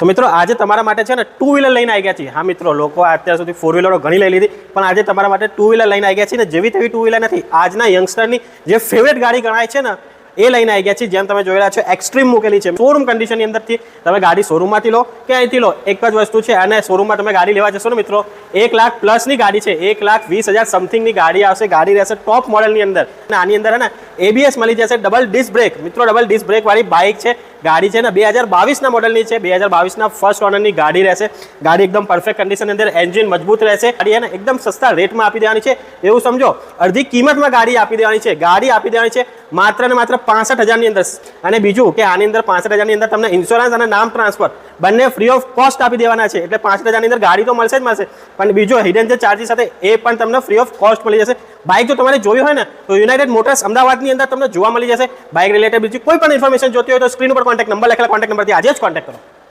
તો મિત્રો આજે તમારા માટે છે ને ટુ વ્હીલર લઈને આવી ગયા છીએ। હા મિત્રો, લોકો અત્યાર સુધી ફોર વ્હીલરો ઘણી લઈ લીધી, પણ આજે તમારા માટે ટુ વ્હીલર લઈને આવી ગયા છીએ ને જેવી તેવી ટુ વ્હીલર નથી, આજના યંગસ્ટરની જે ફેવરેટ ગાડી ગણાય છે ને એ લઈને આવી ગયા છીએ। જેમ તમે જોઈ રહ્યા છો એક્સ્ટ્રીમ મૂકેલી છે, શોરૂમ કન્ડિશનની અંદરથી તમે ગાડી શોરૂમમાંથી લો કે અહીંથી લો એક જ વસ્તુ છે। અને શોરૂમમાં તમે ગાડી લેવા જશો ને મિત્રો 1 લાખ પ્લસની ગાડી છે, 1,20,000 સમથિંગની ગાડી આવશે। ગાડી રહેશે ટોપ મોડલની અંદર અને આની અંદર હે ને ABS મળી જશે, ડબલ ડિસ્ક બ્રેક। મિત્રો ડબલ ડિસ્ક બ્રેક વાળી બાઇક છે, ગાડી છે ને 2022ના મોડલની છે, 2022ના ફર્સ્ટ ઓનરની ગાડી રહેશે। ગાડી એકદમ પરફેક્ટ કન્ડિશનની અંદર, એન્જિન મજબૂત રહેશે। ગાડી હે ને એકદમ સસ્તા રેટમાં આપી દેવાની છે, એવું સમજો અડધી કિંમતમાં ગાડી આપી દેવાની છે। ગાડી આપી દેવાની છે માત્ર ને માત્ર 65,000ની અંદર। અને બીજું કે આની અંદર 65,000ની અંદર તમને ઇન્સ્યોરન્સ અને નામ ટ્રાન્સફર બંને ફ્રી ઓફ કોસ્ટ આપી દેવાના છે। એટલે 65,000ની અંદર ગાડી તો મળશે જ મળશે, પણ બીજો હિડન જે ચાર્જીસ સાથે એ પણ તમને ફ્રી ઓફ કોસ્ટ મળી જશે। બાઇક જો તમારે જોઈ હોય ને તો યુનાઇટેડ મોટર્સ અમદાવાદની અંદર તમને જોવા મળી જશે। બાઇક રિલેટેડ બીજી કોઈ પણ ઇન્ફોર્મેશન જોતી હોય તો સ્ક્રીન ઉપર કોન્ટેક્ટ નંબર લખેલા કોન્ટેક્ટ નંબરથી આજે જ કોન્ટેક્ટ કરો।